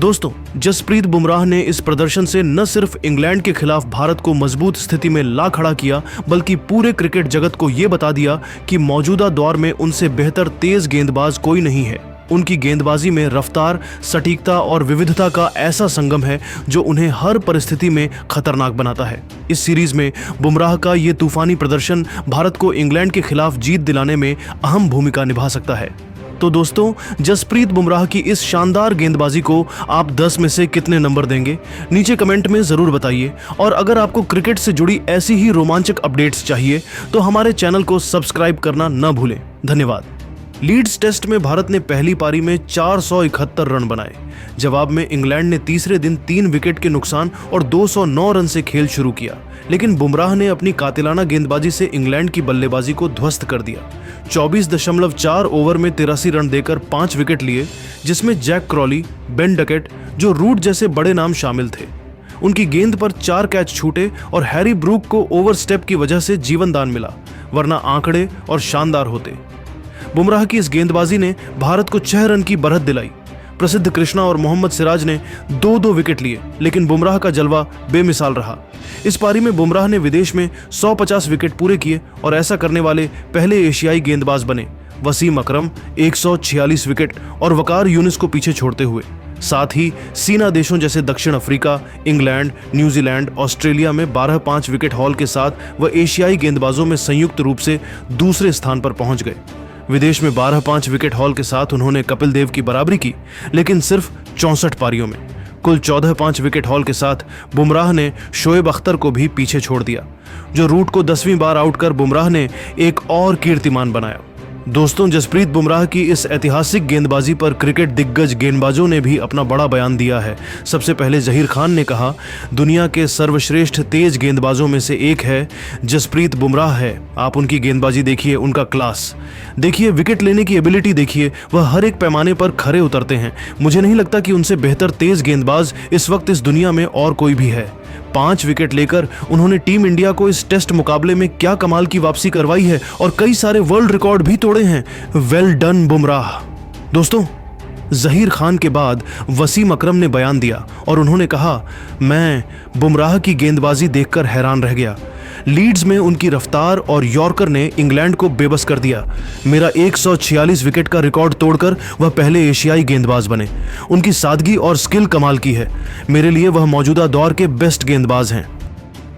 दोस्तों, जसप्रीत बुमराह ने इस प्रदर्शन से न सिर्फ इंग्लैंड के खिलाफ भारत को मजबूत स्थिति में ला खड़ा किया, बल्कि पूरे क्रिकेट जगत को ये बता दिया कि मौजूदा दौर में उनसे बेहतर तेज गेंदबाज कोई नहीं है। उनकी गेंदबाजी में रफ्तार, सटीकता और विविधता का ऐसा संगम है जो उन्हें हर परिस्थिति में खतरनाक बनाता है। इस सीरीज में बुमराह का ये तूफानी प्रदर्शन भारत को इंग्लैंड के खिलाफ जीत दिलाने में अहम भूमिका निभा सकता है। तो दोस्तों, जसप्रीत बुमराह की इस शानदार गेंदबाजी को आप 10 में से कितने नंबर देंगे? नीचे कमेंट में जरूर बताइए। और अगर आपको क्रिकेट से जुड़ी ऐसी ही रोमांचक अपडेट्स चाहिए तो हमारे चैनल को सब्सक्राइब करना न भूलें। धन्यवाद। लीड्स टेस्ट में भारत ने पहली पारी में 471 रन बनाए। जवाब में इंग्लैंड ने तीसरे दिन 3 विकेट के नुकसान और 209 रन से खेल शुरू किया, लेकिन बुमराह ने अपनी कातिलाना गेंदबाजी से इंग्लैंड की बल्लेबाजी को ध्वस्त कर दिया। 24.4 ओवर में 83 रन देकर 5 विकेट लिए, जिसमें जैक क्रॉली, बेन डकेट, जो रूट जैसे बड़े नाम शामिल थे। उनकी गेंद पर 4 कैच छूटे और हैरी ब्रूक को ओवर स्टेप की वजह से जीवन दान मिला, वरना आंकड़े और शानदार होते। बुमराह की इस गेंदबाजी ने भारत को 6 रन की बढ़त दिलाई। प्रसिद्ध कृष्णा और मोहम्मद सिराज ने 2-2 विकेट लिए, लेकिन बुमराह का जलवा बेमिसाल रहा। इस पारी में बुमराह ने विदेश में 150 विकेट पूरे किए और ऐसा करने वाले पहले एशियाई गेंदबाज बने, वसीम अकरम 146 विकेट और वकार यूनिस को पीछे छोड़ते हुए। साथ ही सीना देशों जैसे दक्षिण अफ्रीका, इंग्लैंड, न्यूजीलैंड, ऑस्ट्रेलिया में 12-5 विकेट हॉल के साथ वह एशियाई गेंदबाजों में संयुक्त रूप से दूसरे स्थान पर पहुंच गए। विदेश में 12-5 विकेट हॉल के साथ उन्होंने कपिल देव की बराबरी की, लेकिन सिर्फ 64 पारियों में। कुल 14-5 विकेट हॉल के साथ बुमराह ने शोएब अख्तर को भी पीछे छोड़ दिया, जो रूट को 10वीं बार आउट कर बुमराह ने एक और कीर्तिमान बनाया। दोस्तों, जसप्रीत बुमराह की इस ऐतिहासिक गेंदबाजी पर क्रिकेट दिग्गज गेंदबाजों ने भी अपना बड़ा बयान दिया है। सबसे पहले जहीर खान ने कहा, दुनिया के सर्वश्रेष्ठ तेज गेंदबाजों में से एक है जसप्रीत बुमराह है। आप उनकी गेंदबाजी देखिए, उनका क्लास देखिए, विकेट लेने की एबिलिटी देखिए, वह हर एक पैमाने पर खरे उतरते हैं। मुझे नहीं लगता कि उनसे बेहतर तेज गेंदबाज इस वक्त इस दुनिया में और कोई भी है। 5 विकेट लेकर उन्होंने टीम इंडिया को इस टेस्ट मुकाबले में क्या कमाल की वापसी करवाई है और कई सारे वर्ल्ड रिकॉर्ड भी तोड़े हैं। Well done Bumrah. दोस्तों, जहीर खान के बाद वसीम अकरम ने बयान दिया और उन्होंने कहा, मैं बुमराह की गेंदबाजी देखकर हैरान रह गया। लीड्स में उनकी रफ्तार और यॉर्कर ने इंग्लैंड को बेबस कर दिया। मेरा 146 विकेट का रिकॉर्ड तोड़कर वह पहले एशियाई गेंदबाज बने। उनकी सादगी और स्किल कमाल की है। मेरे लिए वह मौजूदा दौर के बेस्ट गेंदबाज हैं।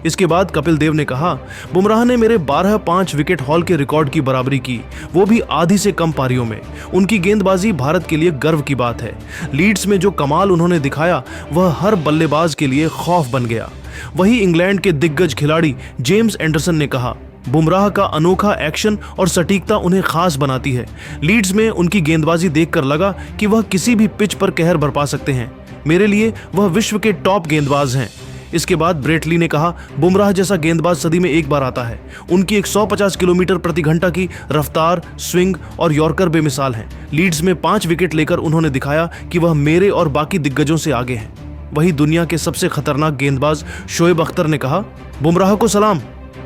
इसके बाद कपिल देव ने कहा, बुमराह ने मेरे 12-5 विकेट हॉल के रिकॉर्ड की बराबरी की, वो भी आधी से कम पारियों में। उनकी गेंदबाजी भारत के लिए गर्व की बात है। लीड्स में जो कमाल उन्होंने दिखाया वह हर बल्लेबाज के लिए खौफ बन गया। वहीं इंग्लैंड के दिग्गज खिलाड़ी जेम्स एंडरसन ने कहा, बुमराह का अनोखा एक्शन और सटीकता उन्हें खास बनाती है। लीड्स में उनकी गेंदबाजी देखकर लगा कि वह किसी भी पिच पर कहर बरपा सकते हैं। मेरे लिए वह विश्व के टॉप गेंदबाज हैं। इसके बाद ब्रेट ली ने कहा, बुमराह जैसा गेंदबाज सदी में एक बार आता है। उनकी 150 किलोमीटर प्रति घंटा की रफ्तार, स्विंग और यॉर्कर बेमिसाल हैं। लीड्स में 5 विकेट लेकर उन्होंने दिखाया कि वह मेरे और बाकी दिग्गजों से आगे हैं। वही दुनिया के सबसे खतरनाक गेंदबाज शोएब अख्तर ने कहा, बुमराह को सलाम,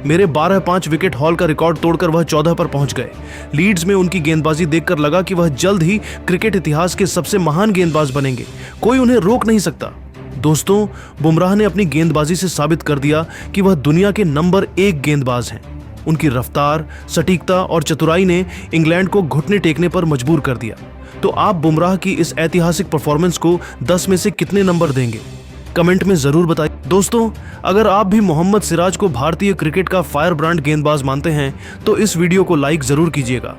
मेरे 12-5 विकेट हॉल का रिकॉर्ड तोड़कर वह 14 पर पहुंच गए। लीड्स में उनकी गेंदबाजी देखकर लगा कि वह जल्द ही क्रिकेट इतिहास के सबसे महान गेंदबाज बनेंगे। कोई उन्हें रोक नहीं सकता। दोस्तों, बुमराह ने अपनी गेंदबाजी से साबित कर दिया कि वह दुनिया के नंबर 1 गेंदबाज हैं। उनकी रफ्तार, सटीकता और चतुराई ने इंग्लैंड को घुटने टेकने पर मजबूर कर दिया। तो आप बुमराह की इस ऐतिहासिक परफॉर्मेंस को 10 में से कितने नंबर देंगे? कमेंट में जरूर बताइए। दोस्तों, अगर आप भी मोहम्मद सिराज को भारतीय क्रिकेट का फायर ब्रांड गेंदबाज मानते हैं तो इस वीडियो को लाइक जरूर कीजिएगा।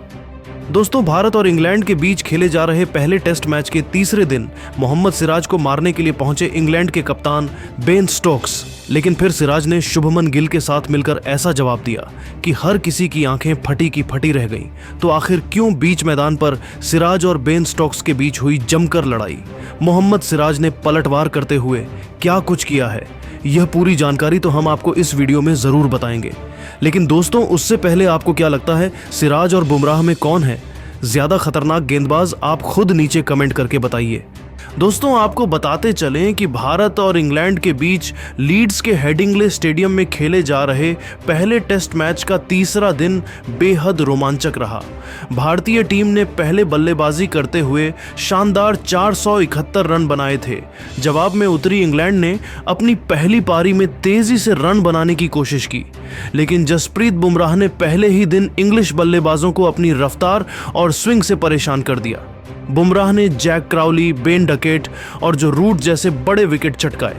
दोस्तों, भारत और इंग्लैंड के बीच खेले जा रहे पहले टेस्ट मैच के तीसरे दिन मोहम्मद सिराज को मारने के लिए पहुंचे इंग्लैंड के कप्तान बेन स्टोक्स, लेकिन फिर सिराज ने शुभमन गिल के साथ मिलकर ऐसा जवाब दिया कि हर किसी की आंखें फटी की फटी रह गईं। तो आखिर क्यों बीच मैदान पर सिराज और बेन स्टोक्स के बीच हुई जमकर लड़ाई? मोहम्मद सिराज ने पलटवार करते हुए क्या कुछ किया है, यह पूरी जानकारी तो हम आपको इस वीडियो में जरूर बताएंगे। लेकिन दोस्तों, उससे पहले आपको क्या लगता है, सिराज और बुमराह में कौन है ज्यादा खतरनाक गेंदबाज? आप खुद नीचे कमेंट करके बताइए। दोस्तों, आपको बताते चलें कि भारत और इंग्लैंड के बीच लीड्स के हेडिंग्ले स्टेडियम में खेले जा रहे पहले टेस्ट मैच का तीसरा दिन बेहद रोमांचक रहा। भारतीय टीम ने पहले बल्लेबाजी करते हुए शानदार 471 रन बनाए थे। जवाब में उतरी इंग्लैंड ने अपनी पहली पारी में तेजी से रन बनाने की कोशिश की, लेकिन जसप्रीत बुमराह ने पहले ही दिन इंग्लिश बल्लेबाजों को अपनी रफ्तार और स्विंग से परेशान कर दिया। बुमराह ने जैक क्राउली, बेन डकेट और जो रूट जैसे बड़े विकेट चटकाए।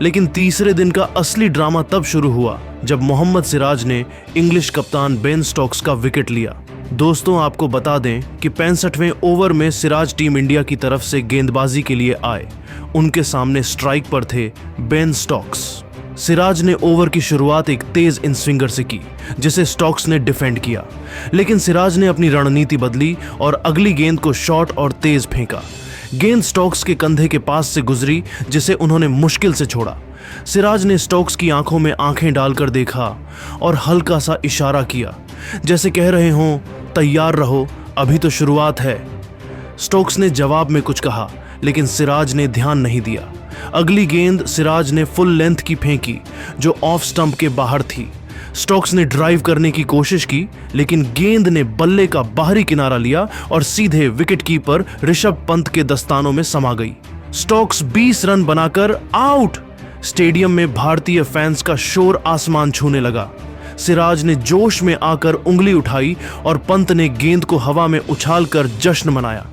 लेकिन तीसरे दिन का असली ड्रामा तब शुरू हुआ जब मोहम्मद सिराज ने इंग्लिश कप्तान बेन स्टोक्स का विकेट लिया। दोस्तों, आपको बता दें कि 65वें ओवर में सिराज टीम इंडिया की तरफ से गेंदबाजी के लिए आए। उनके सामने स्ट्राइक पर थे बेन स्टोक्स। सिराज ने ओवर की शुरुआत एक तेज इन स्विंगर से की, जिसे स्टोक्स ने डिफेंड किया, लेकिन सिराज ने अपनी रणनीति बदली और अगली गेंद को शॉर्ट और तेज फेंका। गेंद स्टोक्स के कंधे के पास से गुजरी, जिसे उन्होंने मुश्किल से छोड़ा। सिराज ने स्टोक्स की आंखों में आंखें डालकर देखा और हल्का सा इशारा किया, जैसे कह रहे हों, तैयार रहो, अभी तो शुरुआत है। स्टोक्स ने जवाब में कुछ कहा, लेकिन सिराज ने ध्यान नहीं दिया। अगली गेंद सिराज ने फुल लेंथ की फेंकी, जो ऑफ स्टंप के बाहर थी। स्टोक्स ने ड्राइव करने की कोशिश की, लेकिन गेंद ने बल्ले का बाहरी किनारा लिया और सीधे विकेटकीपर ऋषभ पंत के दस्तानों में समा गई। स्टोक्स 20 रन बनाकर आउट। स्टेडियम में भारतीय फैंस का शोर आसमान छूने लगा। सिराज ने जोश में आकर उंगली उठाई और पंत ने गेंद को हवा में उछालकर जश्न मनाया।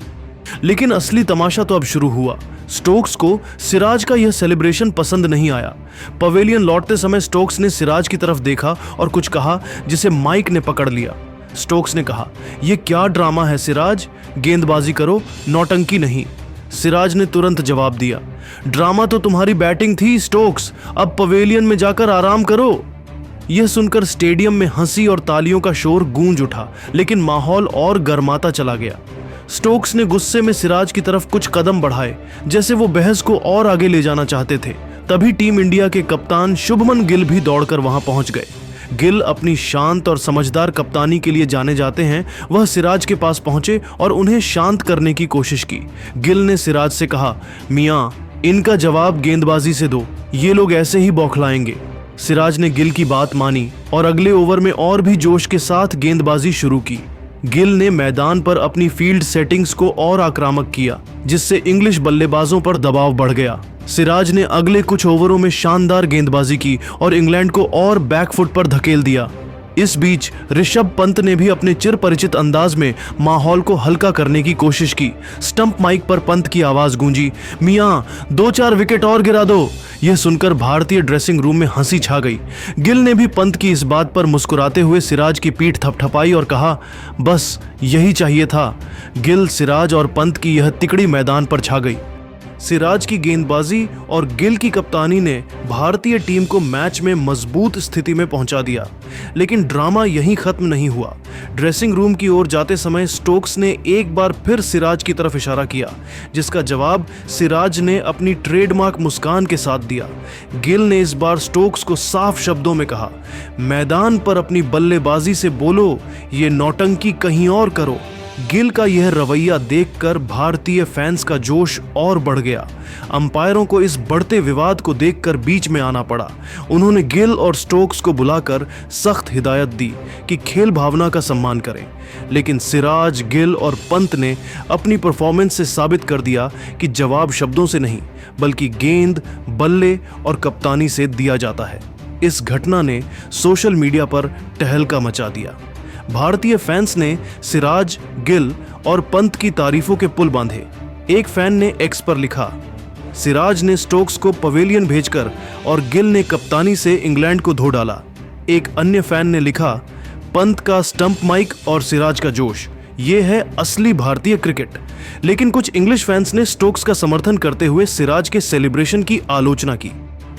लेकिन असली तमाशा तो अब शुरू हुआ। स्टोक्स को सिराज का यह सेलिब्रेशन पसंद नहीं आया। पवेलियन लौटते समय स्टोक्स ने सिराज की तरफ देखा और कुछ कहा, जिसे माइक ने पकड़ लिया। स्टोक्स ने कहा, यह क्या ड्रामा है सिराज, गेंदबाजी करो, नौटंकी नहीं। सिराज ने तुरंत जवाब दिया, ड्रामा तो तुम्हारी बैटिंग थी स्टोक्स, अब पवेलियन में जाकर आराम करो। यह सुनकर स्टेडियम में हंसी और तालियों का शोर गूंज उठा, लेकिन माहौल और गर्माता चला गया। स्टोक्स ने गुस्से में सिराज की तरफ कुछ कदम बढ़ाए, जैसे वो बहस को और आगे ले जाना चाहते थे। तभी टीम इंडिया के कप्तान शुभमन गिल भी दौड़कर वहां पहुंच गए। गिल अपनी शांत और समझदार कप्तानी के लिए जाने जाते हैं। वह सिराज के पास पहुंचे और उन्हें शांत करने की कोशिश की। गिल ने सिराज से कहा, मियां, इनका जवाब गेंदबाजी से दो, ये लोग ऐसे ही बौखलाएंगे। सिराज ने गिल की बात मानी और अगले ओवर में और भी जोश के साथ गेंदबाजी शुरू की। गिल ने मैदान पर अपनी फील्ड सेटिंग्स को और आक्रामक किया, जिससे इंग्लिश बल्लेबाजों पर दबाव बढ़ गया। सिराज ने अगले कुछ ओवरों में शानदार गेंदबाजी की और इंग्लैंड को और बैकफुट पर धकेल दिया। इस बीच ऋषभ पंत ने भी अपने चिर परिचित अंदाज में माहौल को हल्का करने की कोशिश की। स्टंप माइक पर पंत की आवाज गूंजी, मियां, 2-4 विकेट और गिरा दो। यह सुनकर भारतीय ड्रेसिंग रूम में हंसी छा गई। गिल ने भी पंत की इस बात पर मुस्कुराते हुए सिराज की पीठ थपथपाई और कहा, बस यही चाहिए था। गिल, सिराज और पंत की यह तिकड़ी मैदान पर छा गई। सिराज की गेंदबाजी और गिल की कप्तानी ने भारतीय टीम को मैच में मजबूत स्थिति में पहुंचा दिया। लेकिन ड्रामा यहीं खत्म नहीं हुआ। ड्रेसिंग रूम की ओर जाते समय स्टोक्स ने एक बार फिर सिराज की तरफ इशारा किया, जिसका जवाब सिराज ने अपनी ट्रेडमार्क मुस्कान के साथ दिया। गिल ने इस बार स्टोक्स को साफ शब्दों में कहा, मैदान पर अपनी बल्लेबाजी से बोलो, ये नौटंकी कहीं और करो। गिल का यह रवैया देखकर भारतीय फैंस का जोश और बढ़ गया। अंपायरों को इस बढ़ते विवाद को देखकर बीच में आना पड़ा। उन्होंने गिल और स्टोक्स को बुलाकर सख्त हिदायत दी कि खेल भावना का सम्मान करें। लेकिन सिराज, गिल और पंत ने अपनी परफॉर्मेंस से साबित कर दिया कि जवाब शब्दों से नहीं, बल्कि गेंद, बल्ले और कप्तानी से दिया जाता है। इस घटना ने सोशल मीडिया पर तहलका मचा दिया। भारतीय फैंस ने सिराज, गिल और पंत की तारीफों के पुल बांधे। एक फैन ने एक्स पर लिखा, सिराज ने स्टोक्स को पवेलियन भेजकर और गिल ने कप्तानी से इंग्लैंड को धो डाला। एक अन्य फैन ने लिखा, पंत का स्टंप माइक और सिराज का जोश, ये है असली भारतीय क्रिकेट। लेकिन कुछ इंग्लिश फैंस ने स्टोक्स का समर्थन करते हुए सिराज के सेलिब्रेशन की आलोचना की।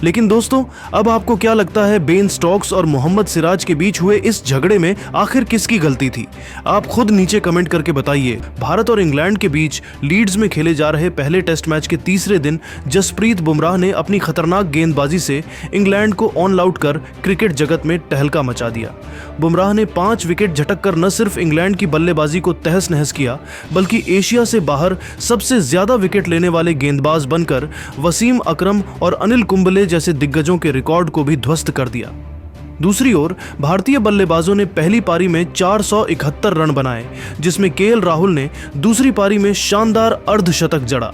लेकिन दोस्तों, अब आपको क्या लगता है बेन स्टोक्स और मोहम्मद सिराज के बीच हुए इस झगड़े में आखिर किसकी गलती थी? आप खुद नीचे कमेंट करके बताइए। भारत और इंग्लैंड के बीच लीड्स में खेले जा रहे पहले टेस्ट मैच के तीसरे दिन जसप्रीत बुमराह ने अपनी खतरनाक गेंदबाजी से इंग्लैंड को ऑन आउट कर क्रिकेट जगत में तहलका मचा दिया। बुमराह ने 5 विकेट झटक कर न सिर्फ इंग्लैंड की बल्लेबाजी को तहस नहस किया, बल्कि एशिया से बाहर सबसे ज्यादा विकेट लेने वाले गेंदबाज बनकर वसीम अकरम और अनिल कुंबले जैसे दिग्गजों के रिकॉर्ड को भी ध्वस्त कर दिया। दूसरी ओर भारतीय बल्लेबाजों ने पहली पारी में 471 रन बनाए, जिसमें केएल राहुल ने दूसरी पारी में शानदार अर्धशतक जड़ा।